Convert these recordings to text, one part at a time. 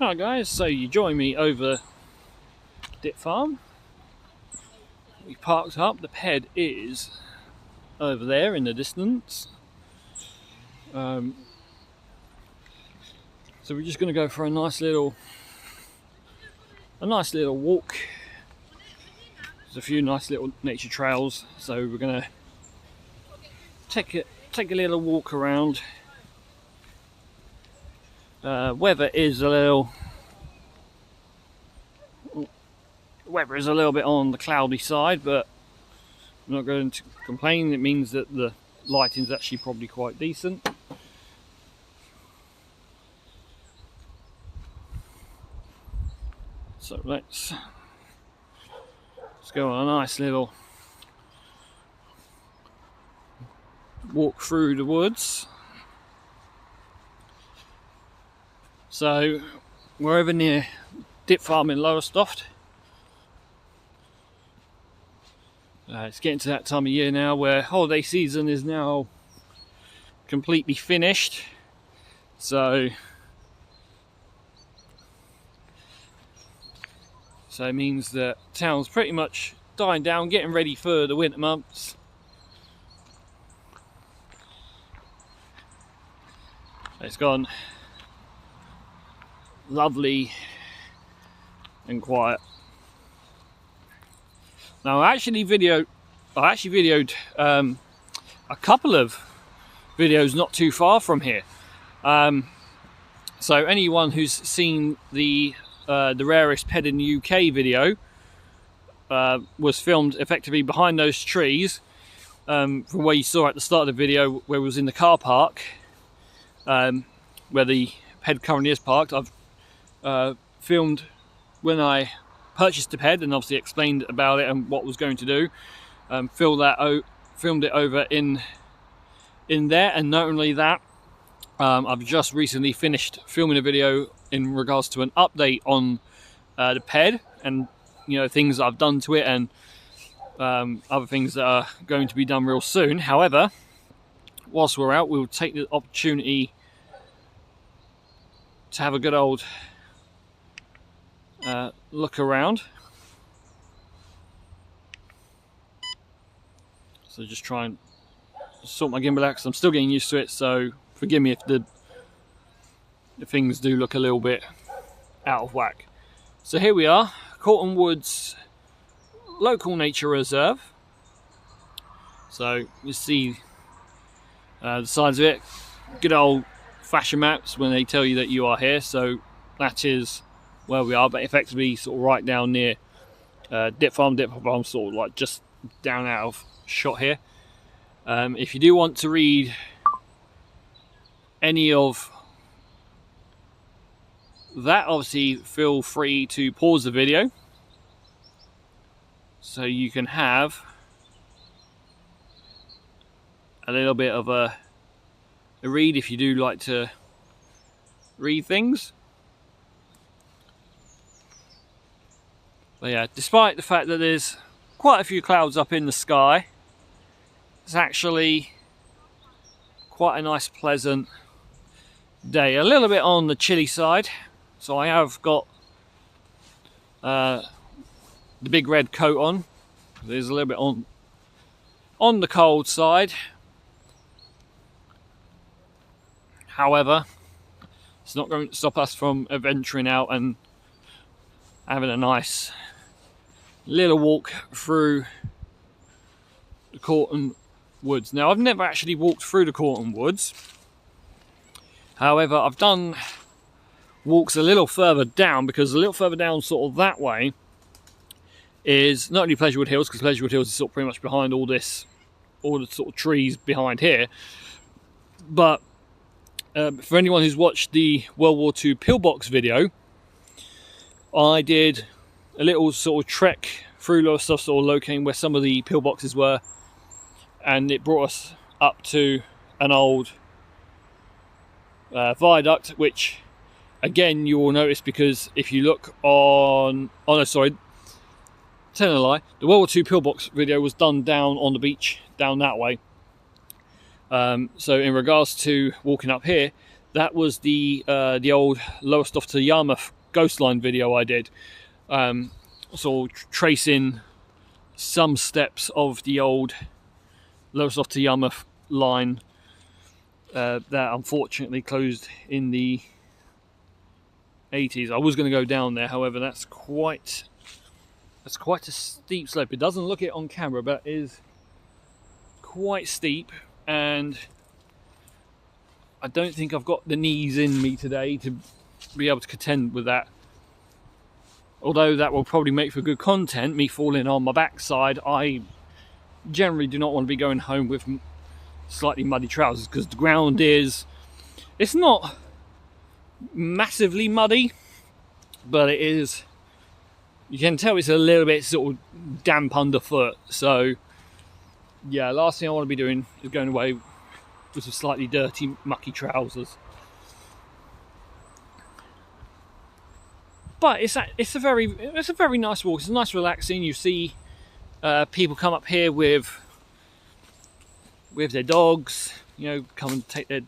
Right guys, so you join me over Dip Farm. We parked up, the ped is over there in the distance. So we're just going to go for a nice little walk. There's a few nice little nature trails, so we're going to take a little walk around. Weather is a little bit on the cloudy side, but I'm not going to complain. It means that the lighting's actually probably quite decent. So let's go on a nice little walk through the woods. So we're over near Dip Farm in Lowestoft. It's getting to that time of year now where holiday season is now completely finished. So it means that town's pretty much dying down, getting ready for the winter months. It's gone lovely and quiet. Now I actually videoed a couple of videos not too far from here. So anyone who's seen the rarest ped in the UK video was filmed effectively behind those trees, from where you saw at the start of the video where it was in the car park, where the ped currently is parked. I've filmed when I purchased the ped and obviously explained about it and what I was going to do. Filmed it over in there, and not only that, I've just recently finished filming a video in regards to an update on the ped, and things that I've done to it, and other things that are going to be done real soon. However, whilst we're out, we'll take the opportunity to have a good old look around. So just try and sort my gimbal out because I'm still getting used to it, so forgive me if the things do look a little bit out of whack. So here we are, Corton Woods Local Nature Reserve. So you see the sides of it, good old fashioned maps when they tell you that you are here. So that is where we are, but effectively sort of right down near Dip Farm sort of like just down out of shot here. If you do want to read any of that, obviously feel free to pause the video so you can have a little bit of a read if you do like to read things. But yeah, despite the fact that there's quite a few clouds up in the sky, it's actually quite a nice pleasant day. A little bit on the chilly side, so I have got the big red coat on. There's a little bit on the cold side. However, it's not going to stop us from venturing out and having a nice little walk through the Corton Woods. Now, I've never actually walked through the Corton Woods. However, I've done walks a little further down, because a little further down sort of that way is not only Pleasurewood Hills, because Pleasurewood Hills is sort of pretty much behind all the sort of trees behind here, but for anyone who's watched the World War II pillbox video, I did a little sort of trek through Lowestoft, sort of locating where some of the pillboxes were, and it brought us up to an old viaduct, which again you will notice, because if you look on, oh no, sorry, telling a lie, the World War II pillbox video was done down on the beach down that way. So in regards to walking up here, that was the old Lowestoft to Yarmouth ghost line video I did. So tracing some steps of the old Lowestoft to Yarmouth line that unfortunately closed in the 80s. I was going to go down there, however, that's quite a steep slope. It doesn't look it on camera, but it is quite steep, and I don't think I've got the knees in me today to be able to contend with that. Although that will probably make for good content, me falling on my backside. I generally do not want to be going home with slightly muddy trousers, because the ground it's not massively muddy, but it is, you can tell it's a little bit sort of damp underfoot. So yeah, last thing I want to be doing is going away with some slightly dirty, mucky trousers. But it's a very nice walk. It's nice, relaxing. You see people come up here with their dogs, you know, come and take their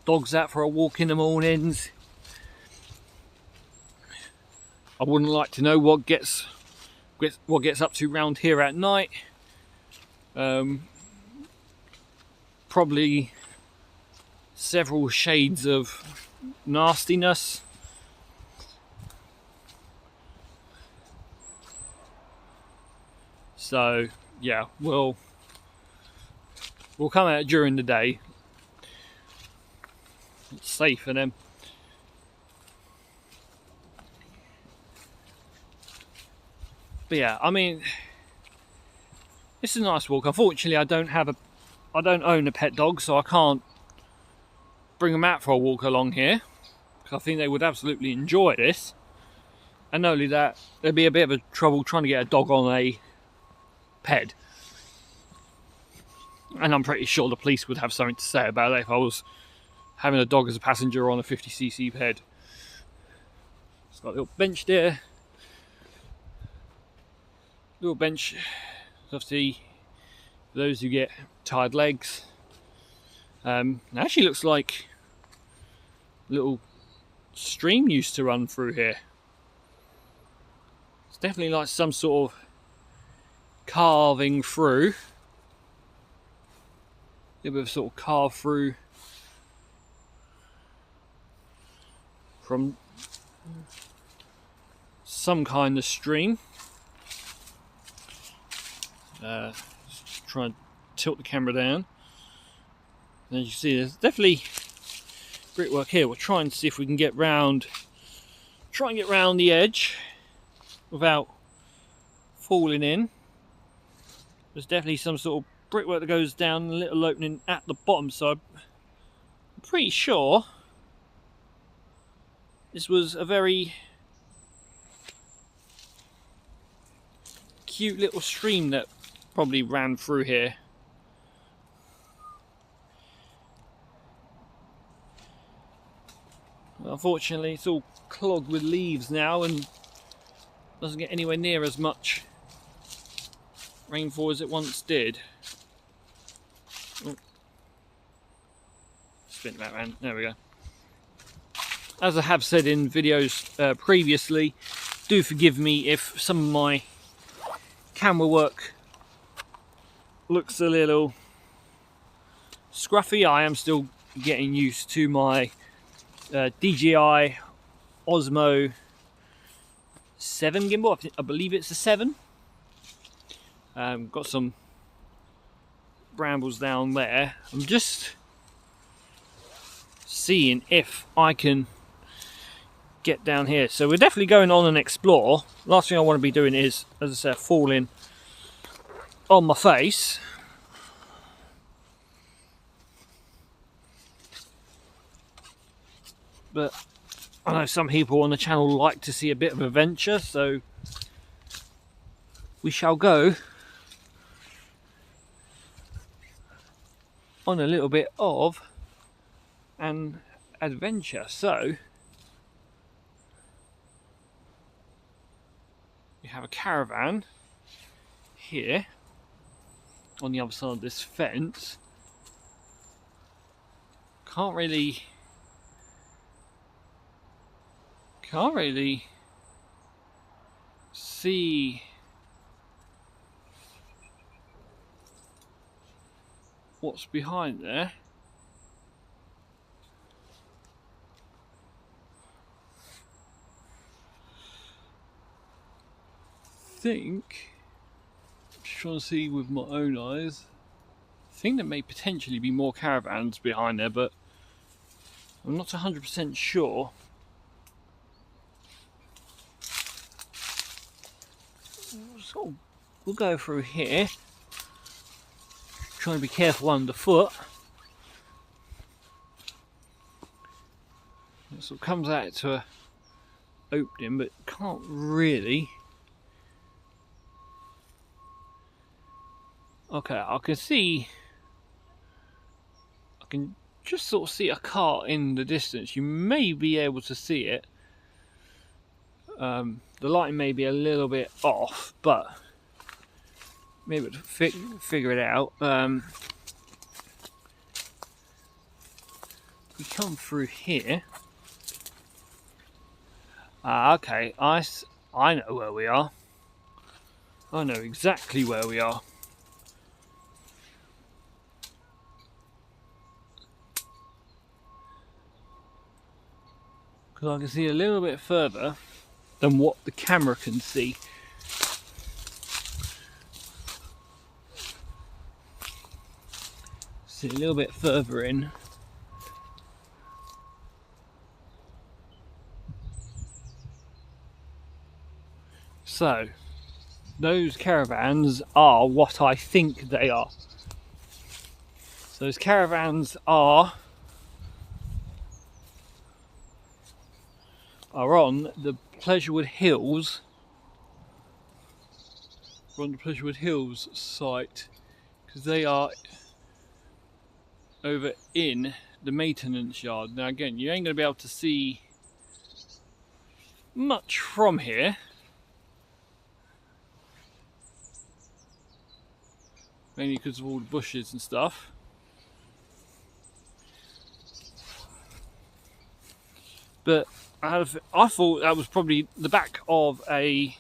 dogs out for a walk in the mornings. I wouldn't like to know what gets up to round here at night. Probably several shades of nastiness. So yeah, we'll come out during the day. It's safe for them. But yeah, I mean, it's a nice walk. Unfortunately, I don't own a pet dog, so I can't bring them out for a walk along here, because I think they would absolutely enjoy this. And not only that, there'd be a bit of a trouble trying to get a dog on a ped. And I'm pretty sure the police would have something to say about it if I was having a dog as a passenger on a 50cc ped. It's got a little bench there. Little bench, obviously, for those who get tired legs. It actually looks like a little stream used to run through here. It's definitely like some sort of carving through. A little bit of sort of carve through from some kind of stream. Just try and tilt the camera down. And as you see, there's definitely brickwork here. We'll try and see if we can get round. Try and get round the edge without falling in. There's definitely some sort of brickwork that goes down a little opening at the bottom. So I'm pretty sure this was a very cute little stream that probably ran through here. Unfortunately, it's all clogged with leaves now and doesn't get anywhere near as much rainfall as it once did. Oh. Spin that round. There we go. As I have said in videos previously, do forgive me if some of my camera work looks a little scruffy. I am still getting used to my DJI Osmo 7 gimbal. I believe it's a 7. Got some brambles down there. I'm just seeing if I can get down here. So we're definitely going on and explore. Last thing I want to be doing is, as I said, falling on my face. But I know some people on the channel like to see a bit of adventure, so we shall go on a little bit of an adventure. So we have a caravan here on the other side of this fence. Can't really Can't really see what's behind there. Just trying to see with my own eyes. I think there may potentially be more caravans behind there, but I'm not 100% sure. So we'll go through here. Trying to be careful underfoot. It sort of comes out to a opening, but can't really. Okay, I can just sort of see a car in the distance. You may be able to see it. The lighting may be a little bit off, but maybe to figure it out. We come through here. Okay, I know where we are. I know exactly where we are. Because I can see a little bit further than what the camera can see. See a little bit further in. So, those caravans are what I think they are. So those caravans are on the Pleasurewood Hills. We're on the Pleasurewood Hills site because they are over in the maintenance yard. Now again, you ain't going to be able to see much from here. Mainly because of all the bushes and stuff. But I thought that was probably the back of a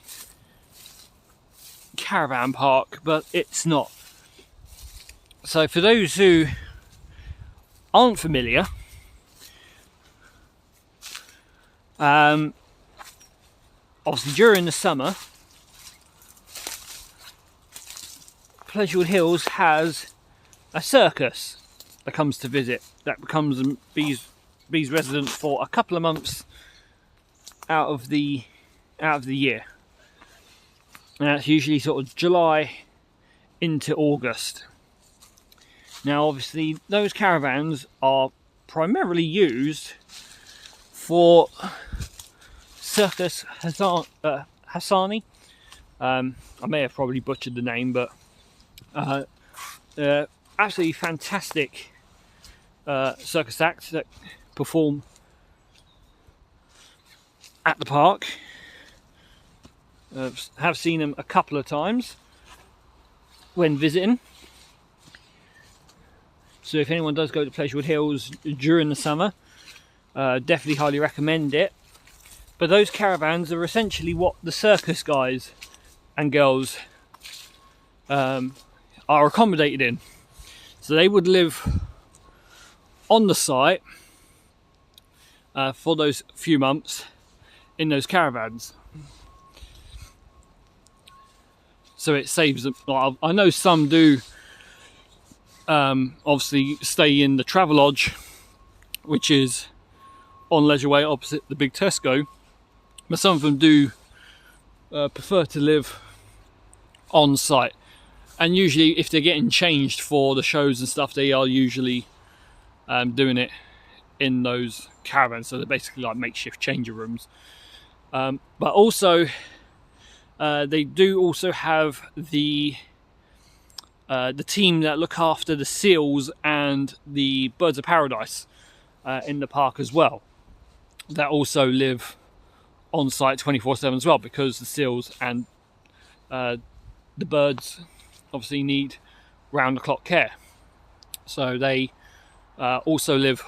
caravan park, but it's not. So for those who aren't familiar, obviously during the summer, Pleasurewood Hills has a circus that comes to visit, that becomes Bees resident for a couple of months out of the year. And that's usually sort of July into August. Now obviously those caravans are primarily used for Circus Hassani. I may have probably butchered the name, but absolutely fantastic circus acts that perform at the park. Have seen them a couple of times when visiting. So if anyone does go to Pleasurewood Hills during the summer, definitely highly recommend it. But those caravans are essentially what the circus guys and girls are accommodated in. So they would live on the site for those few months in those caravans. So it saves them. I know some do obviously stay in the Travelodge, which is on Leisure Way opposite the big Tesco, but some of them do prefer to live on site. And usually if they're getting changed for the shows and stuff, they are usually doing it in those caravans. So they're basically like makeshift changer rooms. But also they do also have the team that look after the seals and the birds of paradise in the park as well, that also live on site 24/7 as well, because the seals and the birds obviously need round the clock care. So they also live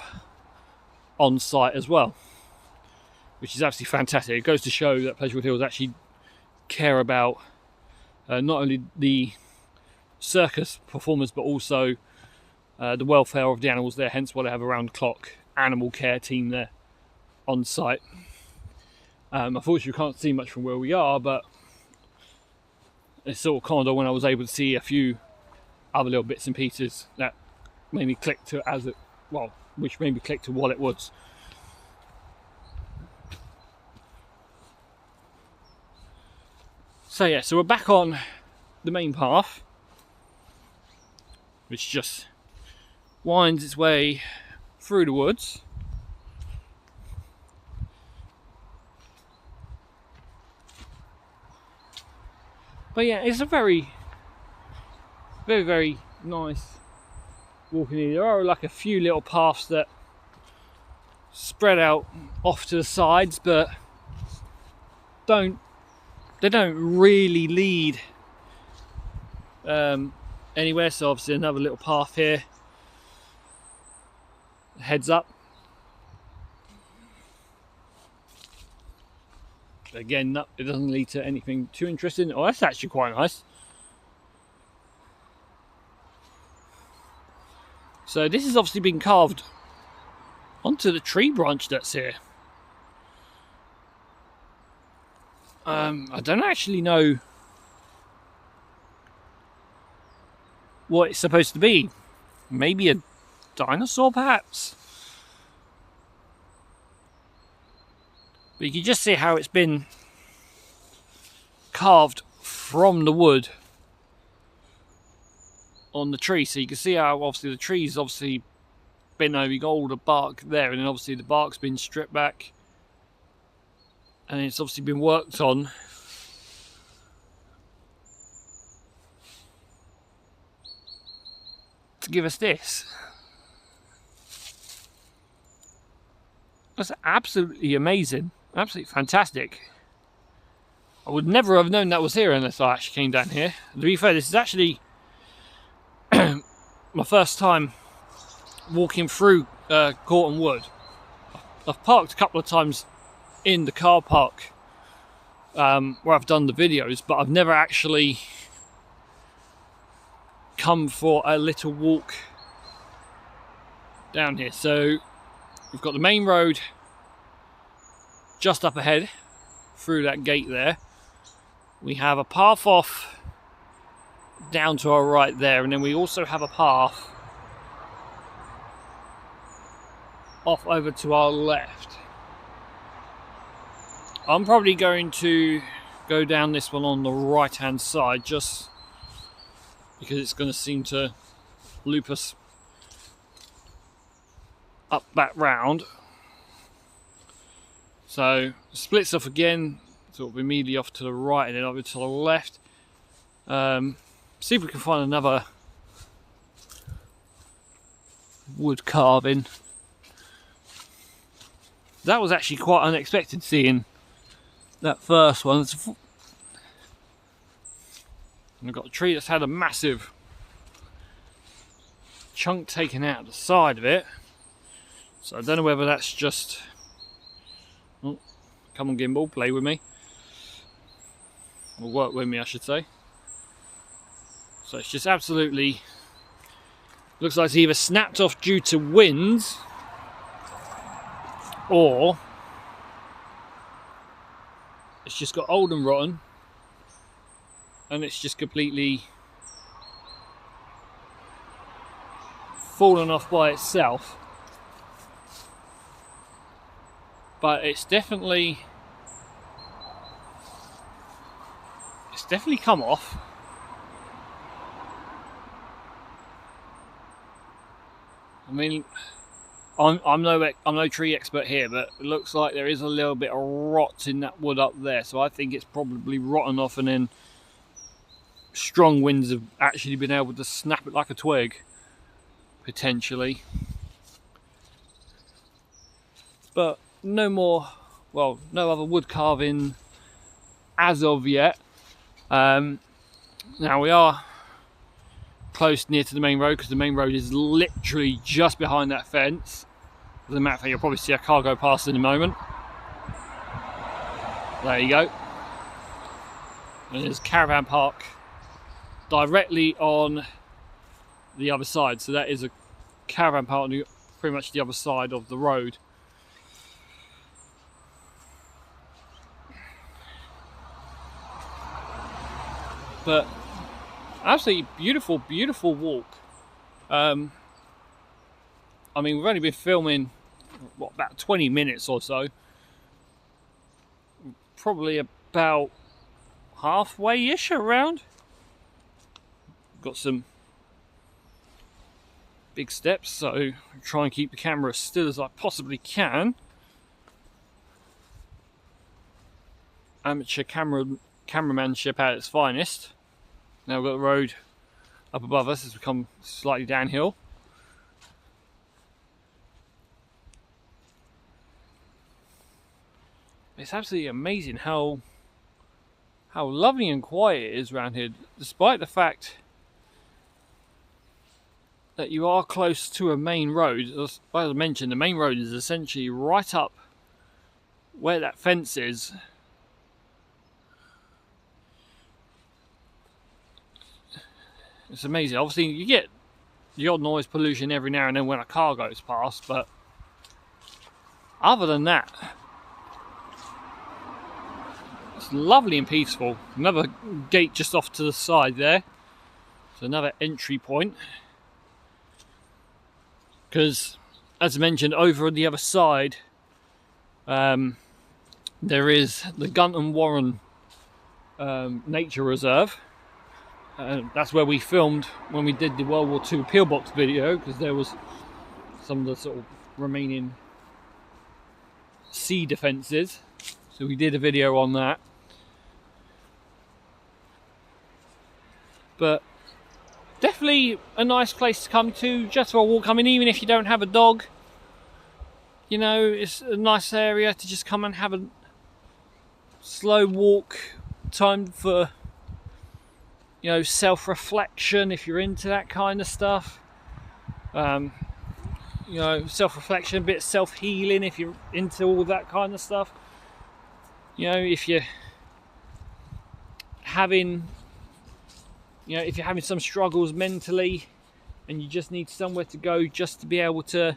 on site as well. which is absolutely fantastic. It goes to show that Pleasurewood Hills actually care about not only the circus performers but also the welfare of the animals there, hence why they have a round-the-clock animal care team there on site. Unfortunately, we can't see much from where we are, but it's sort of kind of when I was able to see a few other little bits and pieces that made me click to which made me click to what it was. So yeah, so we're back on the main path, which just winds its way through the woods. But yeah, it's a very, very, very nice walking area. There are like a few little paths that spread out off to the sides, but they don't really lead anywhere. So obviously another little path here heads up. Again, it doesn't lead to anything too interesting. Oh, that's actually quite nice. So this has obviously been carved onto the tree branch that's here. I don't actually know what it's supposed to be. Maybe a dinosaur, perhaps? But you can just see how it's been carved from the wood on the tree. So you can see how obviously the tree's obviously been over, you got all the bark there, and then obviously the bark's been stripped back and it's obviously been worked on to give us this. That's absolutely amazing, absolutely fantastic. I would never have known that was here unless I actually came down here. To be fair, this is actually my first time walking through Corton Wood. I've parked a couple of times in the car park where I've done the videos, but I've never actually come for a little walk down here. So we've got the main road just up ahead through that gate there. We have a path off down to our right there, and then we also have a path off over to our left. I'm probably going to go down this one on the right hand side just because it's going to seem to loop us up back round. So splits off again, sort of immediately off to the right and then over to the left. See if we can find another wood carving. That was actually quite unexpected, seeing that first one. We've got a tree that's had a massive chunk taken out of the side of it. So I don't know whether that's just... Oh, come on gimbal, play with me. Or work with me, I should say. So it's just absolutely... Looks like it's either snapped off due to winds, or it's just got old and rotten and it's just completely fallen off by itself. But it's definitely come off. I mean, I'm no tree expert here, but it looks like there is a little bit of rot in that wood up there, so I think it's probably rotten off, and then strong winds have actually been able to snap it like a twig, potentially. But no other wood carving as of yet. Now we are close near to the main road, because the main road is literally just behind that fence. As a matter of fact, you'll probably see a car go past in a moment. There you go. And there's a caravan park directly on the other side. So that is a caravan park on pretty much the other side of the road. But absolutely beautiful, beautiful walk. I mean, we've only been filming, what, about 20 minutes or so. Probably about halfway-ish around. Got some big steps, so I try and keep the camera as still as I possibly can. Amateur cameramanship at its finest. Now we've got the road up above us. It's become slightly downhill. It's absolutely amazing how lovely and quiet it is around here, despite the fact that you are close to a main road. As I mentioned, the main road is essentially right up where that fence is. It's amazing. Obviously, you get the odd noise pollution every now and then when a car goes past, but other than that, it's lovely and peaceful. Another gate just off to the side there. So another entry point. Because, as I mentioned, over on the other side, there is the Gunton Warren Nature Reserve. That's where we filmed when we did the World War II pillbox video, because there was some of the sort of remaining sea defences. So we did a video on that. But definitely a nice place to come to just for a walk. I mean, even if you don't have a dog, you know, it's a nice area to just come and have a slow walk, time for, you know, self-reflection if you're into that kind of stuff. You know, self-reflection, a bit of self-healing if you're into all that kind of stuff. You know, if you're having some struggles mentally and you just need somewhere to go just to be able to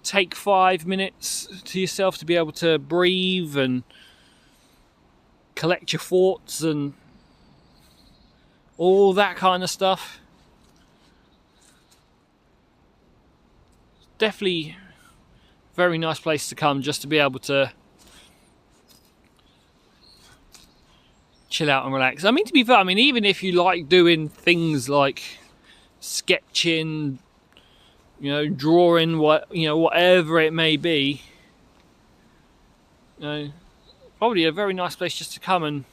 take 5 minutes to yourself to be able to breathe and collect your thoughts and all that kind of stuff. Definitely a very nice place to come just to be able to chill out and relax. I mean, to be fair, I mean, even if you like doing things like sketching, you know, drawing, whatever it may be, you know, probably a very nice place just to come and,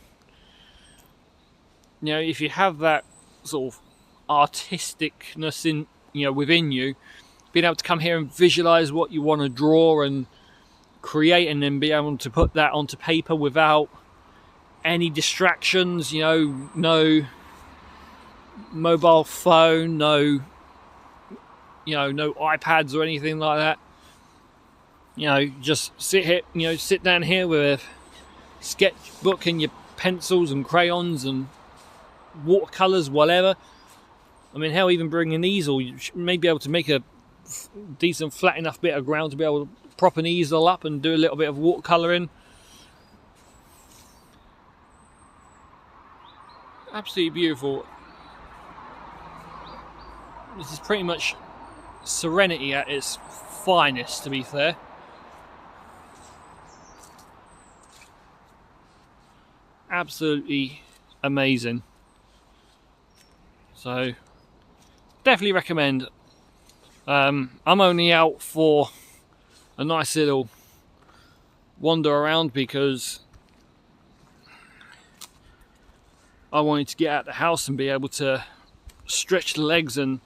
you know, if you have that sort of artisticness in, you know, within you, being able to come here and visualize what you want to draw and create, and then be able to put that onto paper without any distractions, you know, no mobile phone, no iPads or anything like that. You know, just sit down here with a sketchbook and your pencils and crayons and watercolors, whatever. I mean, hell, even bring an easel. You may be able to make a decent flat enough bit of ground to be able to prop an easel up and do a little bit of watercoloring. Absolutely beautiful. This is pretty much serenity at its finest, to be fair. Absolutely amazing. So definitely recommend. I'm only out for a nice little wander around because I wanted to get out of the house and be able to stretch the legs and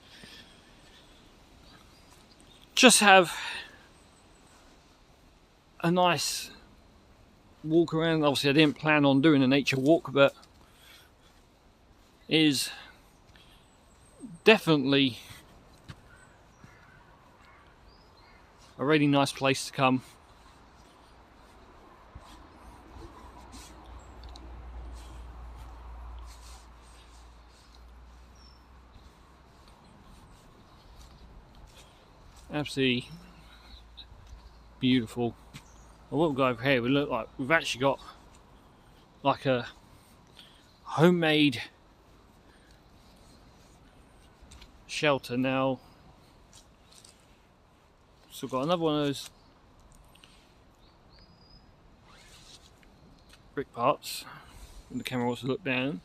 just have a nice walk around. Obviously I didn't plan on doing a nature walk, but it is definitely a really nice place to come. Absolutely beautiful. I won't go over here. We look like we've actually got like a homemade shelter now. So we've got another one of those brick parts when the camera wants to look down.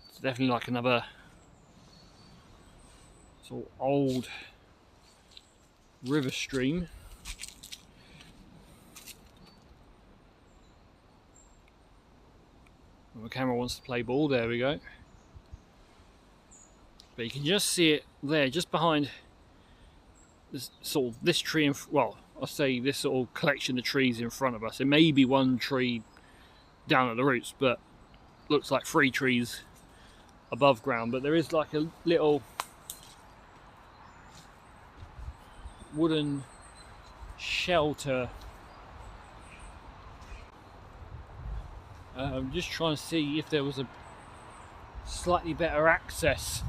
It's definitely like another sort of old river stream. When the camera wants to play ball, there we go. But you can just see it there, just behind this sort of this tree. Well, I say this sort of collection of trees in front of us. There may be one tree down at the roots, but looks like 3 trees above ground. But there is like a little wooden shelter. I'm just trying to see if there was a slightly better access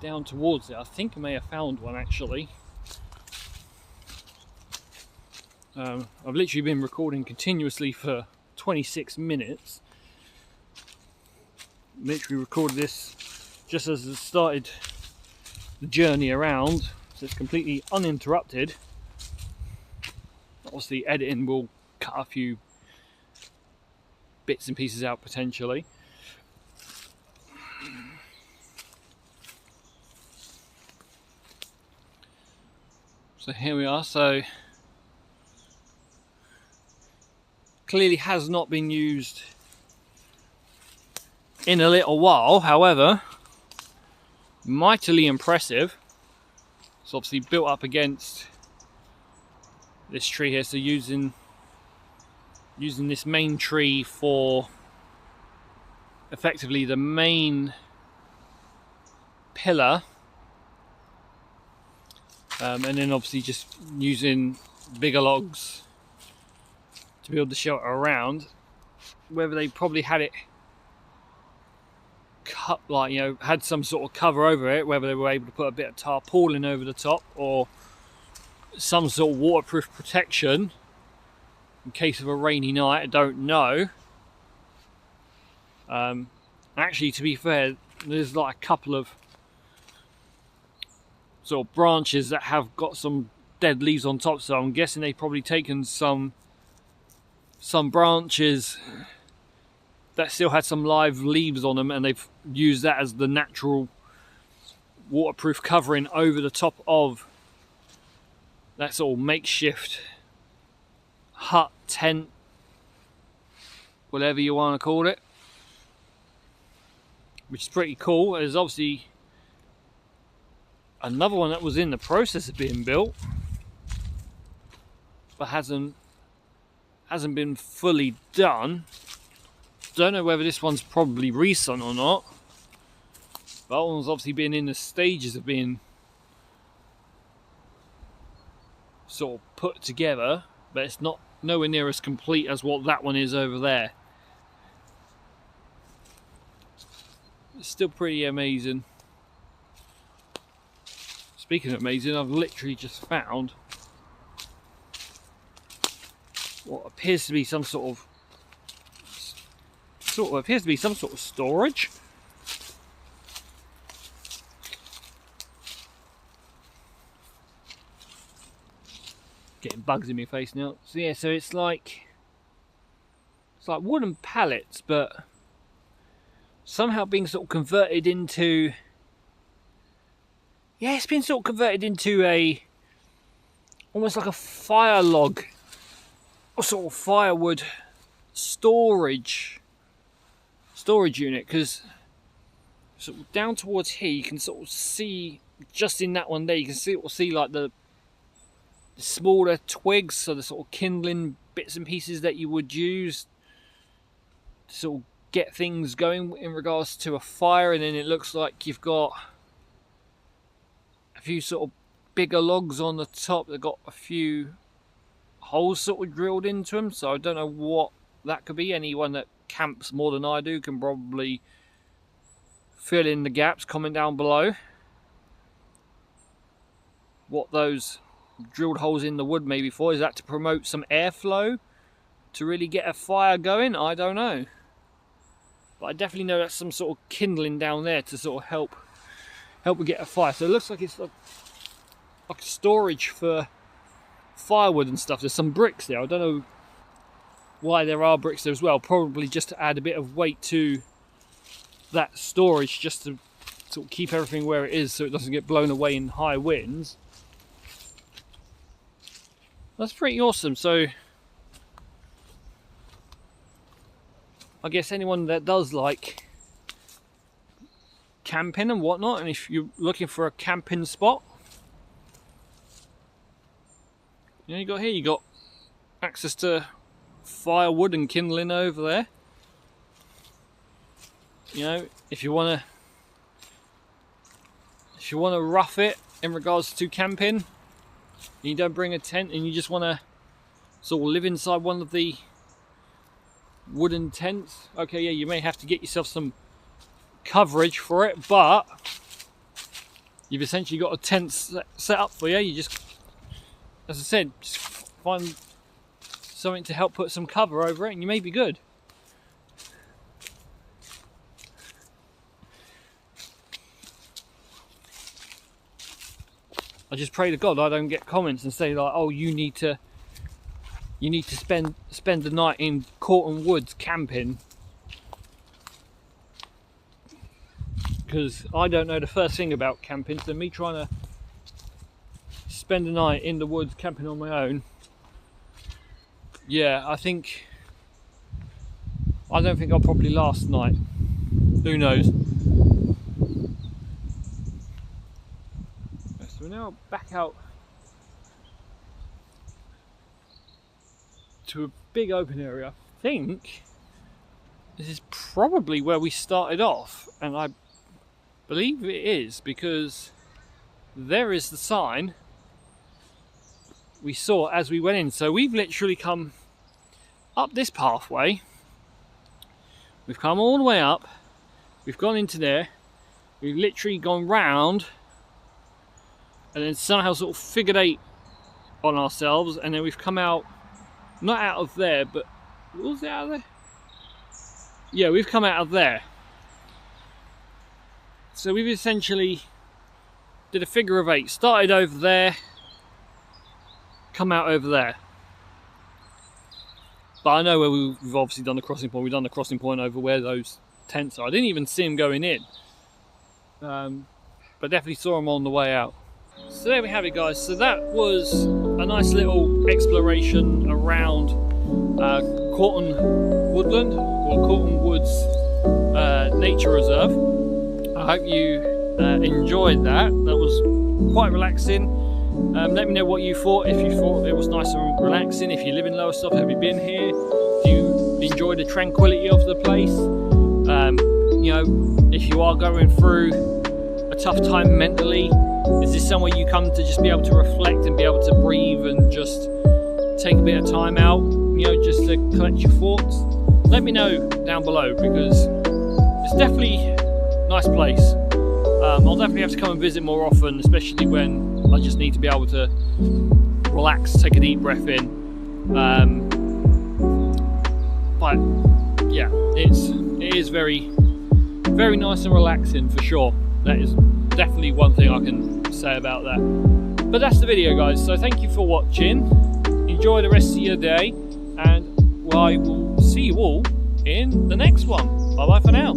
down towards it. I think I may have found one actually. I've literally been recording continuously for 26 minutes. Literally recorded this just as I started the journey around, so it's completely uninterrupted. Obviously editing will cut a few bits and pieces out potentially. So here we are. So clearly has not been used in a little while, however mightily impressive. It's obviously built up against this tree here, so using this main tree for effectively the main pillar, and then obviously just using bigger logs to build the shelter around. Whether they probably had it cut, like, you know, had some sort of cover over it, whether they were able to put a bit of tarpaulin over the top or some sort of waterproof protection in case of a rainy night, I don't know. Actually, to be fair, there's like a couple of sort of branches that have got some dead leaves on top, so I'm guessing they've probably taken some branches that still had some live leaves on them and they've used that as the natural waterproof covering over the top of that sort of makeshift hut, tent, whatever you want to call it, which is pretty cool. There's obviously another one that was in the process of being built but hasn't been fully done. Don't know whether this one's probably recent or not. That one's obviously been in the stages of being sort of put together, but it's not nowhere near as complete as what that one is over there. It's still pretty amazing. Speaking of amazing, I've literally just found what appears to be some sort of storage. Getting bugs in my face now. So yeah, so it's like wooden pallets, but somehow being sort of converted into, yeah, it's been sort of converted into a almost like a fire log or sort of firewood storage unit, because sort of down towards here you can sort of see, just in that one there, you can see like the smaller twigs, so the sort of kindling bits and pieces that you would use to sort of get things going in regards to a fire. And then it looks like you've got a few sort of bigger logs on the top that got a few holes sort of drilled into them, so I don't know what that could be. Anyone that camps more than I do can probably fill in the gaps. Comment down below. what those drilled holes in the wood may be for. Is that to promote some airflow, to really get a fire going? I don't know, but I definitely know that's some sort of kindling down there to sort of help we get a fire. So it looks like it's like storage for firewood and stuff. There's some bricks there. I don't know why there are bricks there as well. Probably just to add a bit of weight to that storage, just to sort of keep everything where it is so it doesn't get blown away in high winds. That's pretty awesome. So I guess anyone that does like camping and whatnot, and if you're looking for a camping spot, you got here, you got access to firewood and kindling over there. You know, if you want to rough it in regards to camping, and you don't bring a tent and you just want to sort of live inside one of the wooden tents, okay, yeah, you may have to get yourself some coverage for it, but you've essentially got a tent set up for you. You just, as I said, just find something to help put some cover over it and you may be good. I just pray to God I don't get comments and say like, oh, you need to spend the night in Corton Woods camping, because I don't know the first thing about camping. So me trying to spend the night in the woods camping on my own, yeah, I don't think I'll probably last the night. Who knows? So we're now back out to a big open area. I think this is probably where we started off, and I believe it is, because there is the sign we saw as we went in. So we've literally come up this pathway, we've come all the way up, we've gone into there, we've literally gone round, and then somehow sort of figured eight on ourselves, and then we've come out, not out of there, but was it out of there? Yeah, we've come out of there. So we've essentially did a figure of eight, started over there, come out over there. But I know where we've obviously done the crossing point. We've done the crossing point over where those tents are. I didn't even see them going in, but definitely saw them on the way out. So there we have it, guys. So that was a nice little exploration around Corton Woodland, or Corton Woods Nature Reserve. I hope you enjoyed that. That was quite relaxing. Let me know what you thought, if you thought it was nice and relaxing. If you live in Lowestoft, have you been here? Do you enjoy the tranquility of the place? You know, if you are going through a tough time mentally, is this somewhere you come to just be able to reflect and be able to breathe and just take a bit of time out, you know, just to collect your thoughts? Let me know down below, because it's definitely a nice place. I'll definitely have to come and visit more often, especially when I just need to be able to relax, take a deep breath in. But yeah, it is very, very nice and relaxing for sure. That is definitely one thing I can say about that. But that's the video, guys, so thank you for watching. Enjoy the rest of your day, and I will see you all in the next one. Bye bye for now.